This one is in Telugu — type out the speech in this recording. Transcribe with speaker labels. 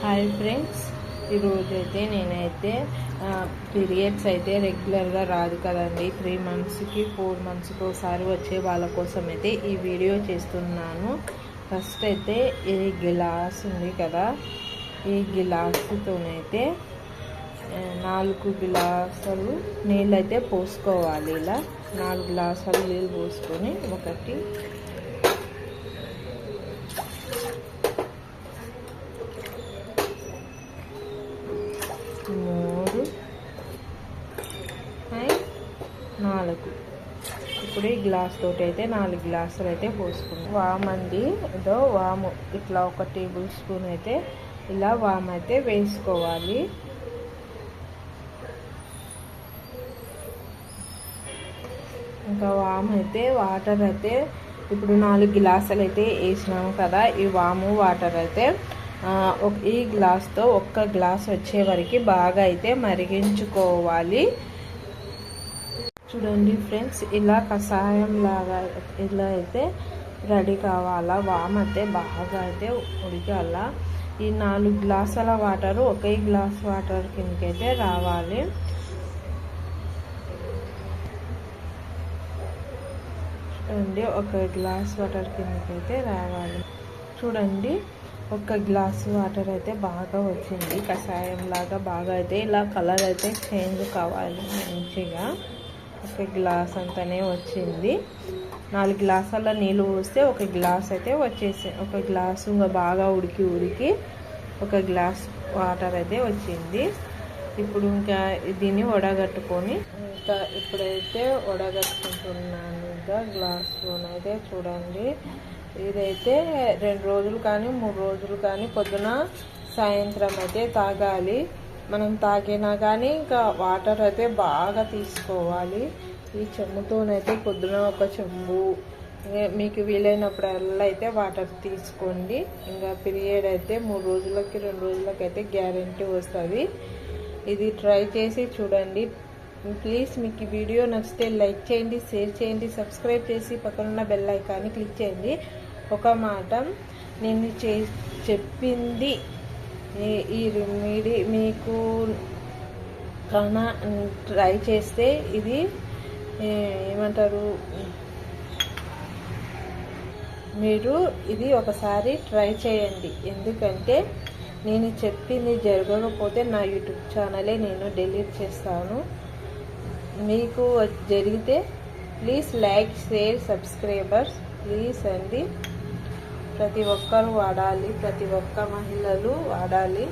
Speaker 1: హాయ్ ఫ్రెండ్స్, ఈరోజైతే నేనైతే పీరియడ్స్ అయితే రెగ్యులర్గా రాదు కదండి. 3 మంత్స్కి 4 మంత్స్కి ఒకసారి వచ్చే వాళ్ళ కోసం అయితే ఈ వీడియో చేస్తున్నాను. ఫస్ట్ అయితే ఈ గ్లాస్ ఉంది కదా, ఈ గ్లాసుతోనైతే 4 గ్లాసులు నీళ్ళు అయితే పోసుకోవాలి. ఇలా 4 గ్లాసులు నీళ్ళు పోసుకొని 1 3 4 ఇప్పుడు ఈ గ్లాస్ తోటి అయితే 4 గ్లాసులు అయితే పోసుకున్నాం. వామ్ అండి, ఏదో వాము ఇట్లా 1 టేబుల్ స్పూన్ అయితే ఇలా వామ్ అయితే వేసుకోవాలి. ఇంకా వామ్ అయితే వాటర్ అయితే ఇప్పుడు 4 గ్లాసులు అయితే వేసినాము కదా, ఈ వాము వాటర్ అయితే ఈ గ్లాస్తో 1 గ్లాస్ వచ్చే వరకు బాగా అయితే మరిగించుకోవాలి. చూడండి ఫ్రెండ్స్, ఇలా కషాయం లాగా ఇలా అయితే రెడీ కావాలా. వామ్ అయితే బాగా అయితే ఉడకాల. ఈ 4 గ్లాసుల వాటరు 1 గ్లాస్ వాటర్ కిందకైతే రావాలి. చూడండి, 1 గ్లాస్ వాటర్ కిందకైతే రావాలి. చూడండి, 1 గ్లాస్ వాటర్ అయితే బాగా వచ్చింది. కషాయం లాగా బాగా అయితే ఇలా కలర్ అయితే చేంజ్ కావాలి మంచిగా. 1 గ్లాస్ అంతానే వచ్చింది. 4 గ్లాసుల నీళ్ళు పోస్తే 1 గ్లాస్ అయితే వచ్చేసి 1 గ్లాసు ఇంకా బాగా ఉడికి 1 గ్లాస్ వాటర్ అయితే వచ్చింది. ఇప్పుడు ఇంకా దీన్ని వడగట్టుకొని ఇంకా ఇప్పుడైతే వడగట్టుకుంటున్నాను. ఇంకా గ్లాస్లోనైతే చూడండి, ఇదైతే 2 రోజులు కానీ 3 రోజులు కానీ పొద్దున సాయంత్రం అయితే తాగాలి. మనం తాగినా కానీ ఇంకా వాటర్ అయితే బాగా తీసుకోవాలి. ఈ చెంబుతోనైతే పొద్దున 1 చెంబు, మీకు వీలైనప్పుడల్లా అయితే వాటర్ తీసుకోండి. ఇంకా పీరియడ్ అయితే 3 రోజులకి 2 రోజులకి అయితే గ్యారెంటీ వస్తుంది. ఇది ట్రై చేసి చూడండి. ప్లీజ్ మీకు ఈ వీడియో నచ్చితే లైక్ చేయండి, షేర్ చేయండి, సబ్స్క్రైబ్ చేసి పక్కనున్న బెల్ ఐకాన్ని క్లిక్ చేయండి. ఒక మాట, నేను చెప్పింది ఈ రెమెడీ మీకు కన్నా ట్రై చేస్తే ఇది ఏమంటారు, మీరు ఇది ఒకసారి ట్రై చేయండి. ఎందుకంటే నేను చెప్పింది జరగకపోతే నా యూట్యూబ్ ఛానలే నేను డిలీట్ చేస్తాను. మీకు జరిగితే please like, share, subscribers please అండి. ప్రతి ఒక్కరు వాడాలి, ప్రతి ఒక్క మహిళలు వాడాలి.